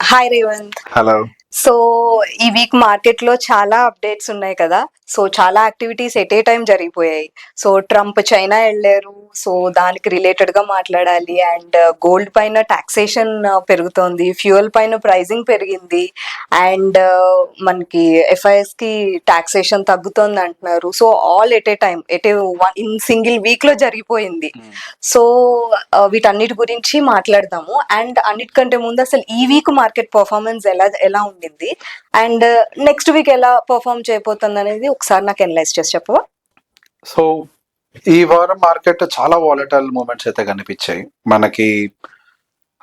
Hi Revanth. Hello. So ఈ week market లో చాలా అప్డేట్స్ ఉన్నాయి కదా. సో చాలా యాక్టివిటీస్ ఎట్ ఏ టైం జరిగిపోయాయి. సో ట్రంప్ చైనా వెళ్ళారు. సో దానికి రిలేటెడ్ గా మాట్లాడాలి. అండ్ గోల్డ్ పైన టాక్సేషన్ పెరుగుతోంది, ఫ్యూయల్ పైన ప్రైజింగ్ పెరిగింది. అండ్ మనకి ఎఫ్ఐఎస్ కి టాక్సేషన్ తగ్గుతోంది అంటున్నారు. So all at a time in single week లో జరిగిపోయింది. సో వీటన్నిటి గురించి మాట్లాడదాము. అండ్ అన్నిటికంటే ముందు అసలు ఈ వీక్ మార్కెట్ పర్ఫార్మెన్స్ ఎలా ఉండింది అండ్ నెక్స్ట్ వీక్ ఎలా పర్ఫార్మ్ చేయబోతుంది అనేది ఒకసారి నాకు అనలైజ్ చేసి చెప్పవా? సో ఈ వారం మార్కెట్ చాలా వాలటైల్ మూమెంట్స్ అయితే కనిపించాయి మనకి.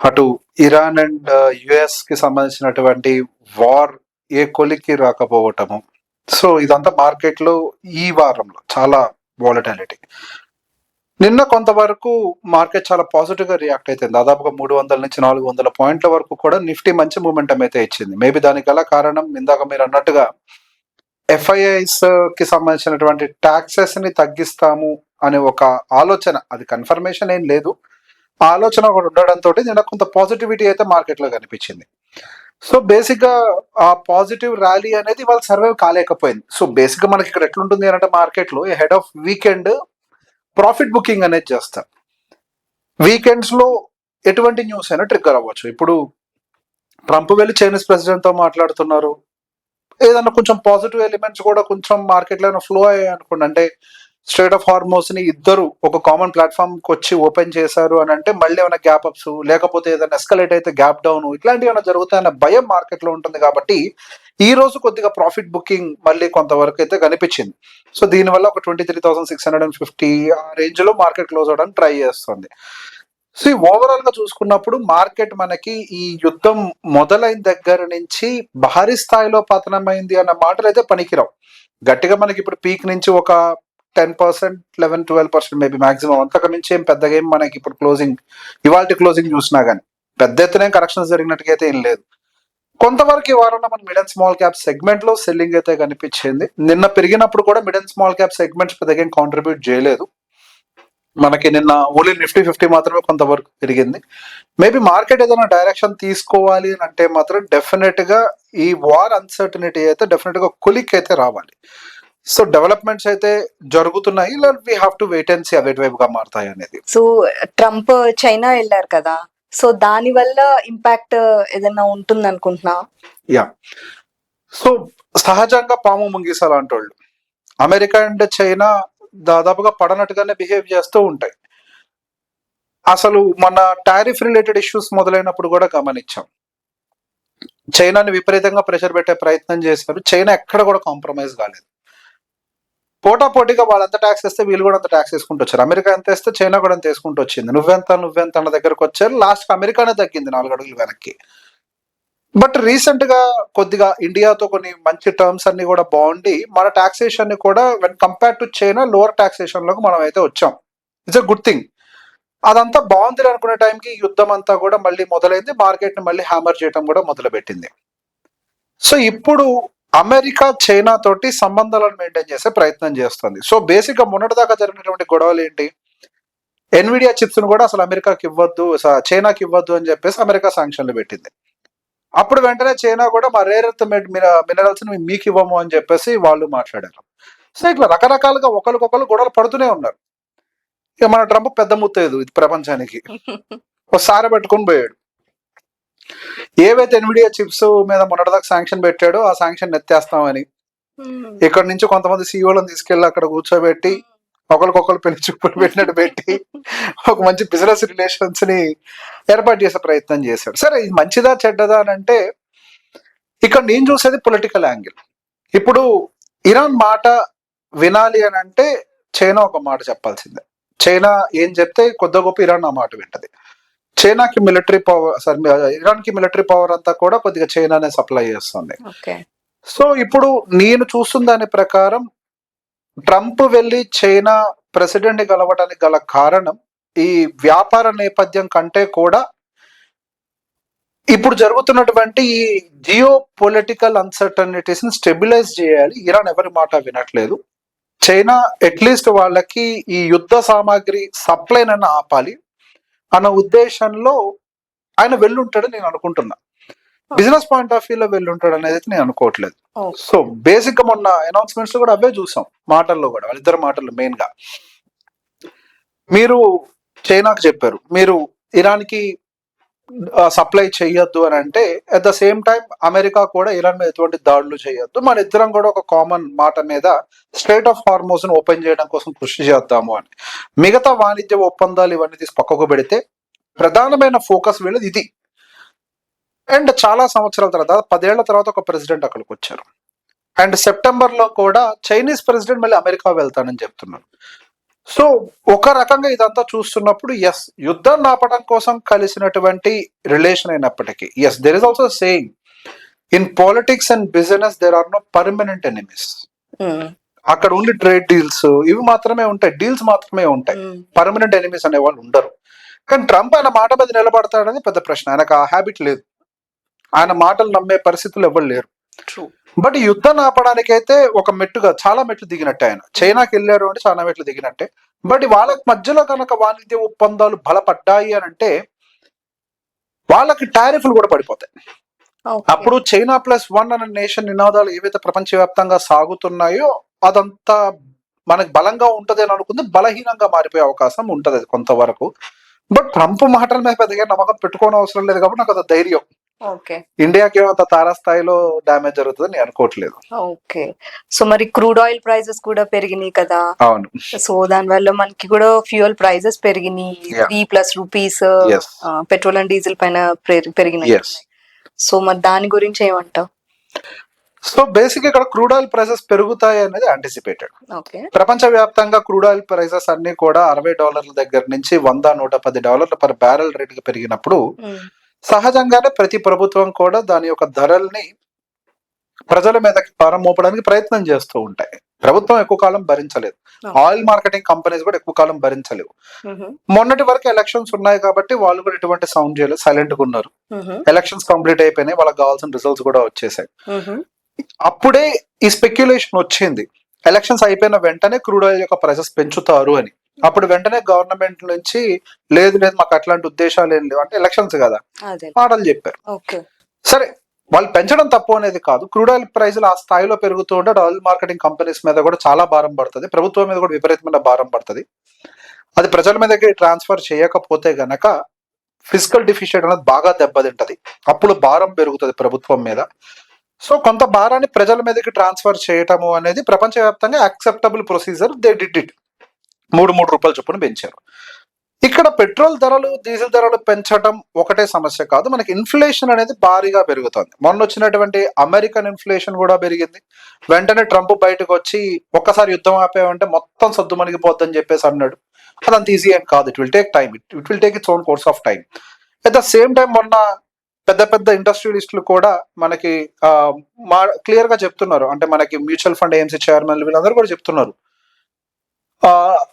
అటు ఇరాన్ అండ్ యుఎస్ కి సంబంధించినటువంటి వార్ ఏ కొలిక్కి రాకపోవటము. సో ఇదంతా మార్కెట్ లో ఈ వారంలో చాలా వాలటాలిటీ. నిన్న కొంతవరకు మార్కెట్ చాలా పాజిటివ్ గా రియాక్ట్ అవుతుంది. దాదాపుగా 300 నుంచి 400 పాయింట్ల వరకు కూడా నిఫ్టీ మంచి మూమెంటం అయితే ఇచ్చింది. మేబీ దానికి గల కారణం ఇందాక మీరు అన్నట్టుగా ఎఫ్ఐఐస్ కి సంబంధించినటువంటి ట్యాక్సెస్ ని తగ్గిస్తాము అనే ఒక ఆలోచన, అది కన్ఫర్మేషన్ ఏం లేదు, ఆ ఆలోచన కూడా ఉండడంతో నిన్న కొంత పాజిటివిటీ అయితే మార్కెట్ లో కనిపించింది. సో బేసిక్ గా ఆ పాజిటివ్ ర్యాలీ అనేది వాళ్ళు సర్వైవ్ కాలేకపోయింది. సో బేసిక్ గా మనకి ఇక్కడ ఎట్లుంటుంది అంటే మార్కెట్ లో head of weekend profit booking అనేది చేస్తారు. వీకెండ్స్ లో ఎటువంటి న్యూస్ అయినా ట్రిగ్గర్ అవ్వచ్చు. ఇప్పుడు ట్రంప్ వెళ్ళి చైనీస్ ప్రెసిడెంట్ తో మాట్లాడుతున్నారు, ఏదన్నా కొంచెం పాజిటివ్ ఎలిమెంట్స్ కూడా కొంచెం మార్కెట్ లో ఫ్లో అయ్యాయి అనుకోండి. అంటే స్ట్రేట్ ఆఫ్ హార్మోస్ ని ఇద్దరు ఒక కామన్ ప్లాట్ఫామ్ కి వచ్చి ఓపెన్ చేశారు అని అంటే మళ్ళీ ఏమైనా గ్యాప్ అప్స్ లేకపోతే ఏదైనా ఎస్కలేట్ అయితే గ్యాప్ డౌన్ ఇట్లాంటివి ఏమైనా జరుగుతాయన్న భయం మార్కెట్ లో ఉంటుంది. కాబట్టి ఈ రోజు కొద్దిగా ప్రాఫిట్ బుకింగ్ మళ్ళీ కొంతవరకు అయితే కనిపించింది. సో దీనివల్ల ఒక 23,650 ఆ రేంజ్ లో మార్కెట్ క్లోజ్ అవడానికి ట్రై చేస్తుంది. సో ఓవరాల్ గా చూసుకున్నప్పుడు మార్కెట్ మనకి ఈ యుద్ధం మొదలైన దగ్గర నుంచి భారీ స్థాయిలో పతనమైంది అన్న మాటలు అయితే పనికిరావు. గట్టిగా మనకి ఇప్పుడు పీక్ నుంచి ఒక 10%, 11-12% మేబీ మాక్సిమం, అంతకు మించి ఏం పెద్దగా ఏం మనకి ఇప్పుడు ఇవాళ క్లోజింగ్ చూసినా గానీ పెద్ద ఎత్తున కరెక్షన్స్ జరిగినట్టుగా అయితే ఏం లేదు. కొంతవరకు ఈ వారంలో మన mid and small cap segment లో సెల్లింగ్ అయితే కనిపించింది. నిన్న పెరిగినప్పుడు కూడా mid and small cap segments పెద్దగా ఏం కాంట్రిబ్యూట్ చేయలేదు. మనకి నిన్న ఓన్లీ నిఫ్టీ 50 మాత్రమే కొంతవరకు పెరిగింది. మేబీ మార్కెట్ ఏదైనా డైరెక్షన్ తీసుకోవాలి అని అంటే మాత్రం డెఫినెట్ గా ఈ వార్ అన్సర్టనిటీ అయితే డెఫినెట్ గా కొలిక్ అయితే రావాలి. సో డెవలప్మెంట్స్ అయితే జరుగుతున్నాయి, we have to wait and see అవి ఎటువైపుగా మారుతాయి అనేది. సో ట్రంప్ చైనా వెళ్ళారు కదా, సో దాని వల్ల ఇంపాక్ట్ ఏదైనా ఉంటుంది అనుకుంటున్నా? యా, సో సహజంగా పాము ముంగిస లాంటి వాళ్ళు అమెరికా అండ్ చైనా దాదాపుగా పడనట్టుగానే బిహేవ్ చేస్తూ ఉంటాయి. అసలు మన టారిఫ్ రిలేటెడ్ ఇష్యూస్ మొదలైనప్పుడు కూడా గమనించాం, చైనాని విపరీతంగా ప్రెషర్ పెట్టే ప్రయత్నం చేశారు. చైనా ఎక్కడ కూడా కాంప్రమైజ్ కాలేదు. పోటాపోటీగా వాళ్ళు ఎంత ట్యాక్స్ వేస్తే వీళ్ళు కూడా అంత ట్యాక్స్ వేసుకుంటూ వచ్చారు. అమెరికా ఎంత వేస్తే చైనా కూడా అంత వేసుకుంటూ వచ్చింది. నువ్వెంత అన్న దగ్గరకు వచ్చారు. లాస్ట్ అమెరికానే తగ్గింది 4 అడుగులు వెనక్కి. బట్ రీసెంట్ గా కొద్దిగా ఇండియాతో కొన్ని మంచి టర్మ్స్ అన్ని కూడా బాగుండి మన టాక్సేషన్ ని కూడా when compare to China lower taxation లోకి మనం అయితే వచ్చాం. It's a good thing. అదంతా బాగుంది అనుకునే టైంకి యుద్ధం అంతా కూడా మళ్ళీ మొదలైంది, మార్కెట్ ని మళ్ళీ హ్యామర్ చేయడం కూడా మొదలు పెట్టింది. సో ఇప్పుడు అమెరికా చైనా తోటి సంబంధాలను మెయింటైన్ చేసే ప్రయత్నం చేస్తుంది. సో బేసిక్ గా మొన్నటిదాకా జరిగినటువంటి గొడవలు ఏంటి, ఎన్విడియా చిప్స్ ను కూడా అసలు అమెరికాకి ఇవ్వద్దు, చైనాకి ఇవ్వద్దు అని చెప్పేసి అమెరికా శాంక్షన్లు పెట్టింది. అప్పుడు వెంటనే చైనా కూడా మా రేర్ ఎర్త్ మినరల్స్ ని మీకు ఇవ్వము అని చెప్పేసి వాళ్ళు మాట్లాడారు. సో ఇట్లా రకరకాలుగా ఒకరికొకరు గొడవలు పడుతూనే ఉన్నారు. ఇక మన ట్రంప్ పెద్ద ముత్తేదు ఇది ప్రపంచానికి, ఒకసారి పెట్టుకుని పోయాడు. ఏవైతే ఎన్విడియా చిప్స్ మీద మొన్నటిదాకా శాంక్షన్ పెట్టాడో ఆ శాంక్షన్ ఎత్తేస్తామని ఇక్కడ నుంచి కొంతమంది సీఈఓలను తీసుకెళ్లి అక్కడ కూర్చోబెట్టి ఒకరికొకరు పెళ్లి చూపులు పెట్టినట్టు పెట్టి ఒక మంచి బిజినెస్ రిలేషన్స్ ని ఏర్పాటు చేసే ప్రయత్నం చేశాడు. సరే ఇది మంచిదా చెడ్డదా అని అంటే ఇక్కడ నేను చూసేది పొలిటికల్ యాంగిల్. ఇప్పుడు ఇరాన్ మాట వినాలి అని అంటే చైనా ఒక మాట చెప్పాల్సిందే. చైనా ఏం చెప్తే కొద్ది గొప్ప ఇరాన్ ఆ మాట వింటది. చైనాకి మిలిటరీ పవర్, ఇరాన్ కి మిలిటరీ పవర్ అంతా కూడా కొద్దిగా చైనానే సప్లై చేస్తుంది. సో ఇప్పుడు నేను చూస్తున్న దాని ప్రకారం ట్రంప్ వెళ్ళి చైనా ప్రెసిడెంట్ ని కలవడానికి గల కారణం ఈ వ్యాపార నేపథ్యం కంటే కూడా ఇప్పుడు జరుగుతున్నటువంటి ఈ జియో పొలిటికల్ అన్సర్టనిటీస్ ని స్టెబిలైజ్ చేయాలి. ఇరాన్ ఎవరి మాట వినట్లేదు. చైనా అట్లీస్ట్ వాళ్ళకి ఈ యుద్ధ సామాగ్రి సప్లైనన్నా ఆపాలి అన్న ఉద్దేశంలో ఆయన వెళ్ళుంటాడని నేను అనుకుంటున్నా. బిజినెస్ పాయింట్ ఆఫ్ వ్యూలో వెళ్ళి ఉంటాడు అనేది అయితే నేను అనుకోవట్లేదు. ఓకే. సో బేసిక్ గా మొన్న అనౌన్స్మెంట్స్ కూడా అవే చూసాం, మాటల్లో కూడా వాళ్ళిద్దరు మాటలు మెయిన్ గా. మీరు చైనాకు చెప్పారు మీరు ఇరాన్ కి సప్లై చేయొద్దు అని అంటే, at the same time America కూడా ఇరాన్ మీద ఎటువంటి దాడులు చేయొద్దు, మన ఇద్దరం కూడా ఒక కామన్ మాట మీద స్ట్రైట్ ఆఫ్ హార్మోస్ ను ఓపెన్ చేయడం కోసం కృషి చేద్దాము అని. మిగతా వాణిజ్య ఒప్పందాలు ఇవన్నీ తీసి పక్కకు పెడితే ప్రధానమైన ఫోకస్ వీళ్ళది ఇది. అండ్ చాలా సంవత్సరాల తర్వాత 10 ఏళ్ల తర్వాత ఒక ప్రెసిడెంట్ అక్కడికి వచ్చారు. అండ్ సెప్టెంబర్ లో కూడా చైనీస్ ప్రెసిడెంట్ మళ్ళీ అమెరికా వెళ్తానని చెప్తున్నారు. సో ఒక రకంగా ఇదంతా చూస్తున్నప్పుడు ఎస్, యుద్ధం ఆపడం కోసం కలిసినటువంటి రిలేషన్ అయినప్పటికీ, as there is also saying in politics and business there are no permanent enemies. అక్కడ ఉండి ట్రేడ్ డీల్స్ ఇవి మాత్రమే ఉంటాయి, డీల్స్ మాత్రమే ఉంటాయి, పర్మనెంట్ ఎనిమీస్ అనే వాళ్ళు ఉండరు. కానీ ట్రంప్ ఆయన మాట మీద నిలబడతాడని పెద్ద ప్రశ్న. ఆయనకు ఆ హ్యాబిట్ లేదు, ఆయన మాటలు నమ్మే పరిస్థితులు ఎవరు లేరు. బట్ యుద్ధం ఆపడానికైతే ఒక మెట్టుగా చాలా మెట్లు దిగినట్టే. ఆయన చైనాకి వెళ్ళారు అంటే చాలా మెట్లు దిగినట్టే. బట్ వాళ్ళ మధ్యలో కనుక వాణిజ్య ఒప్పందాలు బలపడ్డాయి అని అంటే వాళ్ళకి టారిఫ్లు కూడా పడిపోతాయి. అప్పుడు చైనా +1 అనే నేషన్ నినాదాలు ఏవైతే ప్రపంచవ్యాప్తంగా సాగుతున్నాయో అదంతా మనకు బలంగా ఉంటది అని అనుకుంది, బలహీనంగా మారిపోయే అవకాశం ఉంటది అది కొంతవరకు. బట్ ట్రంప్ మాటల మీద పెద్దగా నమ్మకం పెట్టుకోవడం అవసరం లేదు కాబట్టి నాకు అది ధైర్యం. ఓకే. ఇండియాకి అంత తారాస్థాయిలో డ్యామేజ్ జరుగుతుందని నేను అనుకోవట్లేదు. ఓకే. సో మరి క్రూడ్ ఆయిల్ ప్రైజెస్ కూడా పెరిగినాయి కదా. అవును. సో దాని వల్ల మనకి కూడా ఫ్యూయల్ ప్రైజెస్ పెరిగినాయి. Yeah. $3+ Yes. Petrol and diesel పైన పెరిగినాయి. Yes. సో మరి దాని గురించి ఏమంటావు? సో బేసిక్ ఇక్కడ క్రూడ్ ఆయిల్ ప్రైసెస్ పెరుగుతాయి అనేది యాంటిసిపేటెడ్. ఓకే. ప్రపంచ వ్యాప్తంగా క్రూడ్ ఆయిల్ ప్రైసెస్ అన్ని కూడా $60 దగ్గర నుంచి $100-110 పర్ బ్యారెల్ రేట్ గా పెరిగినప్పుడు సహజంగానే ప్రతి ప్రభుత్వం కూడా దాని యొక్క ధరల్ని ప్రజల మీదకి భారం మోపడానికి ప్రయత్నం చేస్తూ ఉంటాయి. ప్రభుత్వం ఎక్కువ కాలం భరించలేదు, ఆయిల్ మార్కెటింగ్ కంపెనీస్ కూడా ఎక్కువ కాలం భరించలేవు. మొన్నటి వరకు ఎలక్షన్స్ ఉన్నాయి కాబట్టి వాళ్ళు కూడా ఎటువంటి సౌండ్ చేయలేదు, సైలెంట్ గా ఉన్నారు. ఎలక్షన్స్ కంప్లీట్ అయిపోయినాయి, వాళ్ళకి కావాల్సిన రిజల్ట్స్ కూడా వచ్చేసాయి. అప్పుడే ఈ స్పెక్యులేషన్ వచ్చింది ఎలక్షన్స్ అయిపోయిన వెంటనే క్రూడ్ ఆయిల్ యొక్క ప్రైసెస్ పెంచుతారు అని. అప్పుడు వెంటనే గవర్నమెంట్ నుంచి లేదు లేదు మాకు అట్లాంటి ఉద్దేశాలు ఏం లేవు అంటే, ఎలక్షన్స్ కదా మాటలు చెప్పారు. సరే, వాళ్ళు పెంచడం తప్పు అనేది కాదు, క్రూడ్ ఆయిల్ ప్రైసులు ఆ స్థాయిలో పెరుగుతూ ఉంటే ఆయిల్ మార్కెటింగ్ కంపెనీస్ మీద కూడా చాలా భారం పడుతుంది, ప్రభుత్వం మీద కూడా విపరీతమైన భారం పడుతుంది. అది ప్రజల మీదకి ట్రాన్స్ఫర్ చేయకపోతే గనక ఫిజికల్ డిఫిషియట్ అనేది బాగా దెబ్బతింటది, అప్పుడు భారం పెరుగుతుంది ప్రభుత్వం మీద. సో కొంత భారాన్ని ప్రజల మీదకి ట్రాన్స్ఫర్ చేయటము అనేది ప్రపంచవ్యాప్తంగా acceptable procedure. They did it. 3 రూపాయల చొప్పున పెంచారు. ఇక్కడ పెట్రోల్ ధరలు డీజిల్ ధరలు పెంచడం ఒకటే సమస్య కాదు, మనకి ఇన్ఫ్లేషన్ అనేది భారీగా పెరుగుతుంది. మొన్న వచ్చినటువంటి అమెరికన్ ఇన్ఫ్లేషన్ కూడా పెరిగింది. వెంటనే ట్రంప్ బయటకు వచ్చి ఒక్కసారి యుద్ధం ఆపేమంటే మొత్తం సద్దు మణిగిపోద్దని చెప్పేసి అన్నాడు. అదంత ఈజీ ఏం కాదు, it will take time, it will take its own course of time. At the same time మొన్న పెద్ద పెద్ద ఇండస్ట్రియలిస్టులు కూడా మనకి క్లియర్ గా చెప్తున్నారు, అంటే మనకి మ్యూచువల్ ఫండ్ ఏఎంసీ చైర్మన్ వీళ్ళందరూ కూడా చెప్తున్నారు,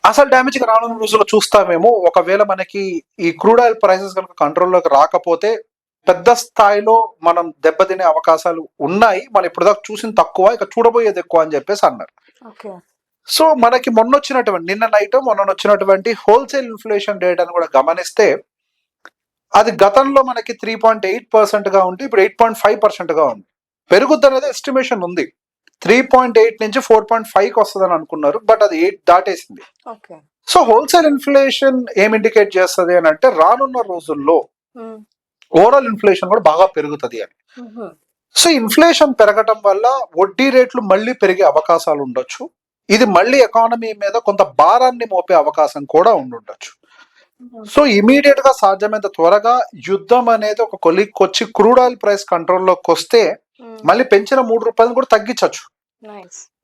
అసలు డ్యామేజ్ రానున్న రోజుల్లో చూస్తామేమో. ఒకవేళ మనకి ఈ క్రూడ్ ఆయిల్ ప్రైసెస్ కనుక కంట్రోల్లోకి రాకపోతే పెద్ద స్థాయిలో మనం దెబ్బతినే అవకాశాలు ఉన్నాయి, మనం ఇప్పుడు దాకా చూసింది తక్కువ, ఇక చూడబోయేది ఎక్కువ అని చెప్పేసి అన్నారు. సో మనకి నిన్న నైట్ మొన్న వచ్చినటువంటి హోల్సేల్ ఇన్ఫ్లేషన్ డేటాను కూడా గమనిస్తే అది గతంలో మనకి 3.8% గా ఉంటే ఇప్పుడు 8.5% గా ఉంది. పెరుగుద్ది అనేది ఎస్టిమేషన్ ఉంది. 3.8 నుంచి 4.5కి వస్తుందని అనుకున్నారు, బట్ అది 8 దాటేసింది. సో హోల్సేల్ ఇన్ఫ్లేషన్ ఏం ఇండికేట్ చేస్తుంది అని అంటే, రానున్న రోజుల్లో ఓవరాల్ ఇన్ఫ్లేషన్ కూడా బాగా పెరుగుతుంది అని. సో ఇన్ఫ్లేషన్ పెరగటం వల్ల వడ్డీ రేట్లు మళ్ళీ పెరిగే అవకాశాలు ఉండొచ్చు. ఇది మళ్ళీ ఎకానమీ మీద కొంత భారాన్ని మోపే అవకాశం కూడా ఉండొచ్చు. సో ఇమీడియట్ గా సాధ్యమైనంత త్వరగా యుద్ధం అనేది ఒక కొలిక్కి వచ్చి క్రూడ్ ఆయిల్ ప్రైస్ కంట్రోల్లోకి వస్తే మళ్ళీ పెంచిన $3 కూడా తగ్గించవచ్చు.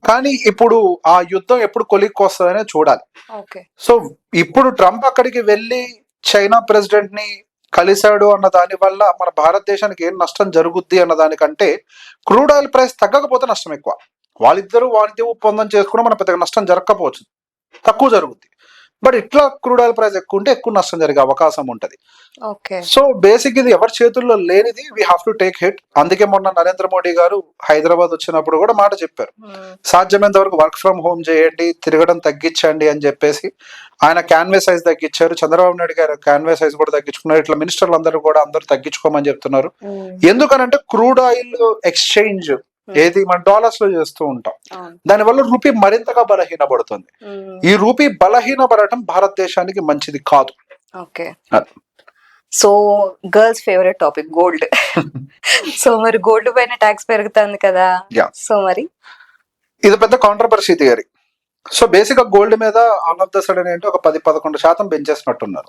కానీ ఇప్పుడు ఆ యుద్ధం ఎప్పుడు కొలిక్కి వస్తుందనే చూడాలి. సో ఇప్పుడు ట్రంప్ అక్కడికి వెళ్ళి చైనా ప్రెసిడెంట్ ని కలిశాడు అన్న దాని వల్ల మన భారతదేశానికి ఏం నష్టం జరుగుద్ది అన్న దానికంటే క్రూడ్ ఆయిల్ ప్రైస్ తగ్గకపోతే నష్టం ఎక్కువ. వాళ్ళిద్దరూ వాణిజ్య ఒప్పందం చేసుకుని మన పెద్దగా నష్టం జరగకపోవచ్చు, తక్కువ జరుగుద్ది. బట్ ఇట్లా క్రూడ్ ఆయిల్ ప్రైస్ ఎక్కువ ఉంటే ఎక్కువ నష్టం జరిగే అవకాశం ఉంటది. ఓకే. సో బేసిక్ ఇది ఎవరి చేతుల్లో లేనిది, we have to take hit. అందుకే మొన్న నరేంద్ర మోడీ గారు హైదరాబాద్ వచ్చినప్పుడు కూడా మాట చెప్పారు, సాధ్యమైనంత వరకు వర్క్ ఫ్రమ్ హోమ్ చేయండి, తిరగడం తగ్గించండి అని చెప్పేసి ఆయన క్యాన్వే సైజ్ తగ్గించారు. చంద్రబాబు నాయుడు గారు క్యాన్వే సైజ్ కూడా తగ్గించుకున్నారు. ఇట్లా మినిస్టర్లు అందరూ కూడా అందరూ తగ్గించుకోమని చెప్తున్నారు. ఎందుకనంటే క్రూడ్ ఆయిల్ ఎక్స్చేంజ్ ఏది మన డాలర్స్ లో చేస్తూ ఉంటాం, దానివల్ల రూపీ మరింతగా బలహీనపడుతుంది. ఈ రూపీ బలహీనపడటం భారతదేశానికి మంచిది కాదు. Okay. So girls favourite topic gold. So మరి గోల్డ్ పైన ట్యాక్స్ పెరుగుతుంది కదా. సో మరి ఇది పెద్ద కాంట్రవర్సీ థియరీ. సో బేసిక్ గా గోల్డ్ మీద ఆల్ ఆఫ్ ద సడన్ ఏంటి ఒక 10-11% పెంచేసినట్టున్నారు.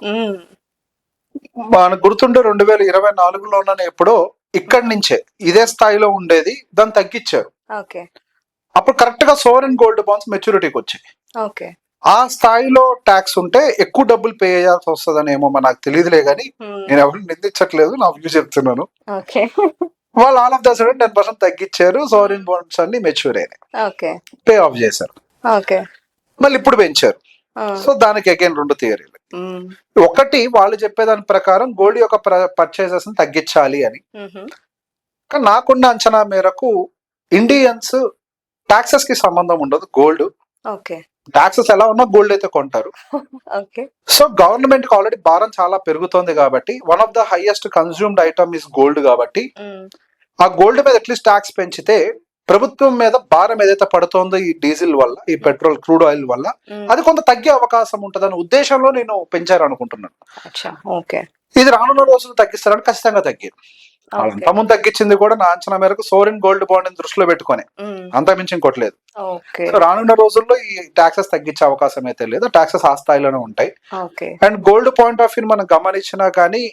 మనకు గుర్తుంటే 2024లోనే ఎప్పుడో ఇక్కడి నుంచే ఇదే స్థాయిలో ఉండేది, దాన్ని తగ్గించారు. అప్పుడు కరెక్ట్ గా సోవరెన్ గోల్డ్ బాండ్స్ మెచ్యూరిటీకి వచ్చాయి. ఆ స్థాయిలో ట్యాక్స్ ఉంటే ఎక్కువ డబ్బులు పే చేయాల్సి వస్తుందని ఏమో నాకు తెలియదులే గానీ, నేను ఎవరిని నిందించట్లేదు, నా వ్యూ చెప్తున్నాను. వాళ్ళు ఆల్ ఆఫ్ ద సడన్ 10% తగ్గించారు, సోవరెన్ బాండ్స్ అన్ని మెచ్యూర్ అయినాయి, పే ఆఫ్ చేశారు. మళ్ళీ ఇప్పుడు పెంచారు. సో దానికి అగైన్ 2 థియరీలు. ఒకటి, వాళ్ళు చెప్పేదాని ప్రకారం గోల్డ్ యొక్క పర్చేసెస్ తగ్గించాలి అని. కానీ నాకున్న అంచనా మేరకు ఇండియన్స్ టాక్సెస్ కి సంబంధం ఉండదు. గోల్డ్ టాక్సెస్ ఎలా ఉన్నా గోల్డ్ అయితే కొంటారు. సో గవర్నమెంట్ కి ఆల్రెడీ భారం చాలా పెరుగుతోంది కాబట్టి, one of the highest consumed item is gold కాబట్టి, ఆ గోల్డ్ మీద అట్లీస్ట్ ట్యాక్స్ పెంచితే ప్రభుత్వం మీద భారం ఏదైతే పడుతోందో ఈ డీజిల్ వల్ల, ఈ పెట్రోల్ క్రూడ్ ఆయిల్ వల్ల, అది కొంత తగ్గే అవకాశం ఉంటదనే ఉద్దేశంలో నేను పెంచారు అనుకుంటున్నాను. ఇది రానున్న రోజులు తగ్గిస్తారని ఖచ్చితంగా తగ్గింది. అంతకుముందు తగ్గించింది కూడా నా అంచనా మేరకు సోవరెన్ గోల్డ్ బాండ్ దృష్టిలో పెట్టుకొని, అంత మించి ఇంకోట్లేదు. సో రానున్న రోజుల్లో ఈ టాక్సెస్ తగ్గించే అవకాశం అయితే లేదు, టాక్సెస్ ఆ స్థాయిలోనే ఉంటాయి. And gold point of view మనం గమనించినా కానీ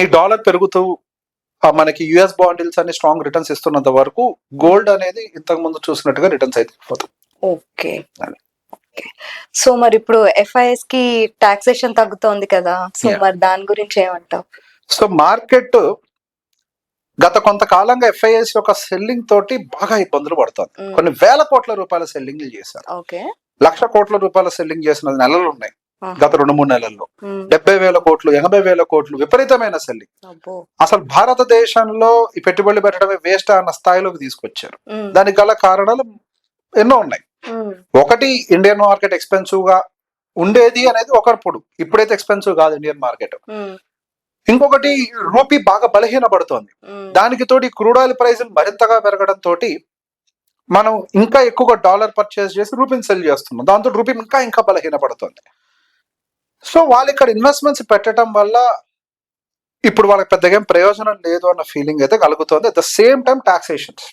ఈ డాలర్ పెరుగుతూ మనకి యుఎస్ బాండిల్స్ అనే స్ట్రాంగ్ రిటర్న్స్ ఇస్తున్నంత వరకు గోల్డ్ అనేది ఇంతకు ముందు చూసినట్టుగా రిటర్న్స్ అయితే ఓకే. సో మరి ఇప్పుడు ఎఫ్ఐఎస్ కి టాక్సేషన్ తగ్గుతోంది కదా, సో మరి దాని గురించి ఏమంటావు? సో మార్కెట్ గత కొంతకాలంగా ఎఫ్ఐఎస్ యొక్క సెల్లింగ్ తోటి బాగా ఇబ్బందులు పడుతుంది. కొన్ని వేల కోట్ల రూపాయల సెల్లింగ్ చేశారు, 1,00,000 కోట్ల రూపాయల సెల్లింగ్ చేసిన నెలలు ఉన్నాయి గత 2-3 నెలల్లో. 70,000 కోట్లు, 80,000 కోట్లు విపరీతమైన సెల్లింగ్. అసలు భారతదేశంలో ఈ పెట్టుబడులు పెట్టడమే వేస్ట్ అన్న స్థాయిలోకి తీసుకొచ్చారు. దానికి గల కారణాలు ఎన్నో ఉన్నాయి. ఒకటి, ఇండియన్ మార్కెట్ ఎక్స్పెన్సివ్ గా ఉండేది అనేది ఒకప్పుడు, ఇప్పుడైతే ఎక్స్పెన్సివ్ కాదు ఇండియన్ మార్కెట్. ఇంకొకటి, రూపీ బాగా బలహీనపడుతోంది. దానికి తోటి క్రూడ్ ఆయిల్ ప్రైస్ మరింతగా పెరగడం తోటి మనం ఇంకా ఎక్కువగా డాలర్ పర్చేస్ చేసి రూపీని సెల్ చేస్తున్నాం, దాంతో రూపీ ఇంకా బలహీనపడుతుంది. సో వాళ్ళు ఇక్కడ ఇన్వెస్ట్మెంట్స్ పెట్టడం వల్ల ఇప్పుడు వాళ్ళకి పెద్దగా ప్రయోజనం లేదు అన్న ఫీలింగ్ అయితే కలుగుతుంది. అట్ ద సేమ్ టైం టాక్సేషన్స్,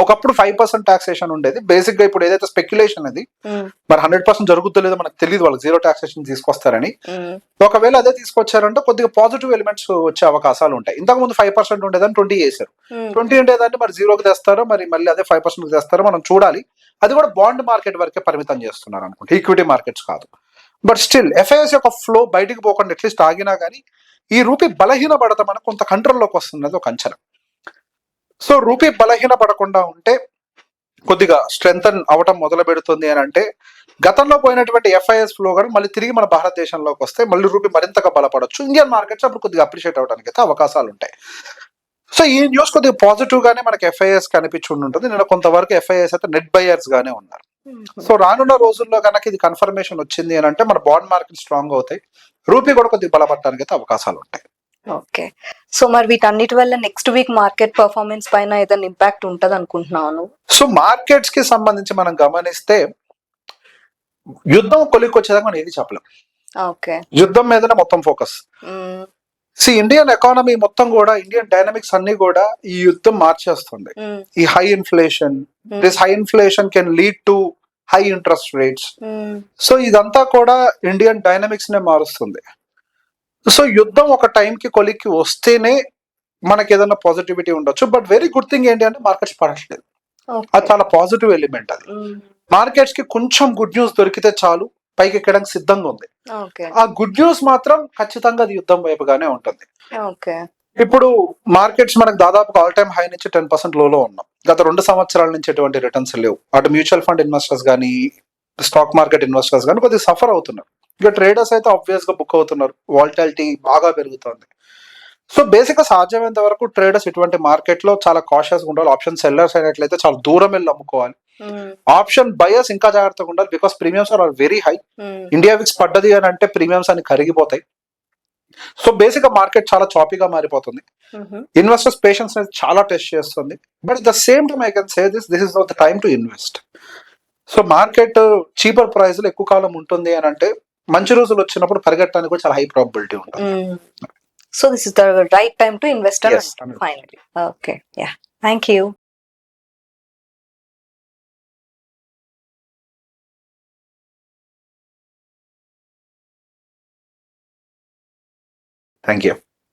ఒకప్పుడు 5% టాక్సేషన్ ఉండేది బేసిక్ గా, ఇప్పుడు ఏదైతే స్పెక్యులేషన్ అది మరి 100% జరుగుతుందో మనకు తెలియదు, వాళ్ళకి 0 టాక్సేషన్ తీసుకొస్తారని. ఒకవేళ అదే తీసుకొచ్చారంటే కొద్దిగా పాజిటివ్ ఎలిమెంట్స్ వచ్చే అవకాశాలు ఉంటాయి. ఇంతకు ముందు 5% ఉండేదాన్ని 20 చేశారు, 20 ఉండేదాన్ని మరి 0కి తెస్తారో, మరి మళ్ళీ అదే 5% తెస్తారో మనం చూడాలి. అది కూడా బాండ్ మార్కెట్ వరకే పరిమితం చేస్తున్నారు అనుకుంటే, ఈక్విటీ మార్కెట్స్ కాదు. బట్ స్టిల్ ఎఫ్ఐఎస్ యొక్క ఫ్లో బయటికి పోకుండా అట్లీస్ట్ ఆగినా కానీ ఈ రూపీ బలహీన పడతామని కొంత కంట్రోల్లోకి వస్తున్నది ఒక అంచనా. సో రూపీ బలహీన పడకుండా ఉంటే కొద్దిగా స్ట్రెంగ్తన్ అవటం మొదలు పెడుతుంది అని అంటే, గతంలో పోయినటువంటి ఎఫ్ఐఎస్ ఫ్లో కూడా మళ్ళీ తిరిగి మన భారతదేశంలోకి వస్తే మళ్ళీ రూపీ మరింతగా బలపడొచ్చు. ఇండియన్ మార్కెట్స్ అప్పుడు కొద్దిగా అప్రిషియేట్ అవడానికి అయితే అవకాశాలు ఉంటాయి. సో ఈ న్యూస్ కొద్దిగా పాజిటివ్ గానే మనకి ఎఫ్ఐఎస్ కనిపించి ఉంటుంది. నేను కొంతవరకు ఎఫ్ఐఎస్ అయితే నెట్ బయర్స్ గానే ఉన్నారు. సో రానున్న రోజుల్లో కనుక ఇది కన్ఫర్మేషన్ వచ్చింది అని అంటే మన బాండ్ మార్కెట్ స్ట్రాంగ్ అవుతాయి, రూపీ కూడా కొద్దిగా బలపడడానికి అయితే అవకాశాలు ఉంటాయి. ఓకే. సో మరి వీటన్నిటి వల్ల నెక్స్ట్ వీక్ మార్కెట్ పర్ఫార్మెన్స్ పైన ఏదైనా ఇంపాక్ట్ ఉంటది అనుకుంటున్నాను. సో మార్కెట్స్ కి సంబంధించి మనం గమనిస్తే యుద్ధం కొలికి వచ్చేదాకా మనం ఏది చెప్పలేం. యుద్ధం మీదనే మొత్తం ఫోకస్. ఇండియన్ ఎకానమీ మొత్తం కూడా, ఇండియన్ డైనమిక్స్ అన్ని కూడా ఈ యుద్ధం మార్చేస్తుంది. ఈ high inflation, this high inflation can lead to high interest rates. So ఇదంతా కూడా ఇండియన్ డైనమిక్స్ నే మారుస్తుంది. సో యుద్ధం ఒక టైంకి కొలిక్కి వస్తేనే మనకి ఏదైనా పాజిటివిటీ ఉండొచ్చు. బట్ వెరీ గుడ్ థింగ్ ఏంటి అంటే మార్కెట్స్ పడట్లేదు, అది చాలా పాజిటివ్ ఎలిమెంట్. అది మార్కెట్స్ కి కొంచెం గుడ్ న్యూస్ దొరికితే చాలు పైకి ఎక్కడానికి సిద్ధంగా ఉంది. ఆ గుడ్ న్యూస్ మాత్రం ఖచ్చితంగా అది యుద్ధం వైపుగానే ఉంటుంది. ఇప్పుడు మార్కెట్స్ మనకు దాదాపు ఆల్ టైమ్ హై నుంచి 10% లోలో ఉన్నాం. గత 2 సంవత్సరాల నుంచి ఎటువంటి రిటర్న్స్ లేవు. అటు మ్యూచువల్ ఫండ్ ఇన్వెస్టర్స్ కానీ, స్టాక్ మార్కెట్ ఇన్వెస్టర్స్ కానీ కొద్దిగా సఫర్ అవుతున్నారు. ఇక ట్రేడర్స్ అయితే ఆబ్వియస్ గా బుక్ అవుతున్నారు, వాలటాలిటీ బాగా పెరుగుతుంది. సో బేసిక్ గా సాధ్యమైనంత వరకు ట్రేడర్స్ ఇటువంటి మార్కెట్ లో చాలా కాషియస్ గా ఉండాలి. ఆప్షన్ సెల్లర్స్ అయినట్లయితే చాలా దూరం వెళ్ళి అమ్ముకోవాలి. ఆప్షన్ బయర్స్ ఇంకా జాగ్రత్తగా ఉండాలి, because premiums are very high. India VIX పడ్డది అని అంటే ప్రీమియమ్స్ అని కరిగిపోతాయి. సో బేసిక్ గా మార్కెట్ చాలా చాపీగా మారిపోతుంది. ఇన్వెస్టర్స్ పేషెన్స్ అనేది చాలా టెస్ట్ చేస్తుంది. But the same time I can say this is the time to invest. So market cheaper price లో ఎక్కువ కాలం ఉంటుంది అని అంటే మంచి రోజులు వచ్చినప్పుడు పరిగెట్టడానికి కూడా చాలా హై ప్రాబిలిటీ ఉంటుంది. So this is the right time to invest Yes, finally. Okay, yeah, thank you. Thank you.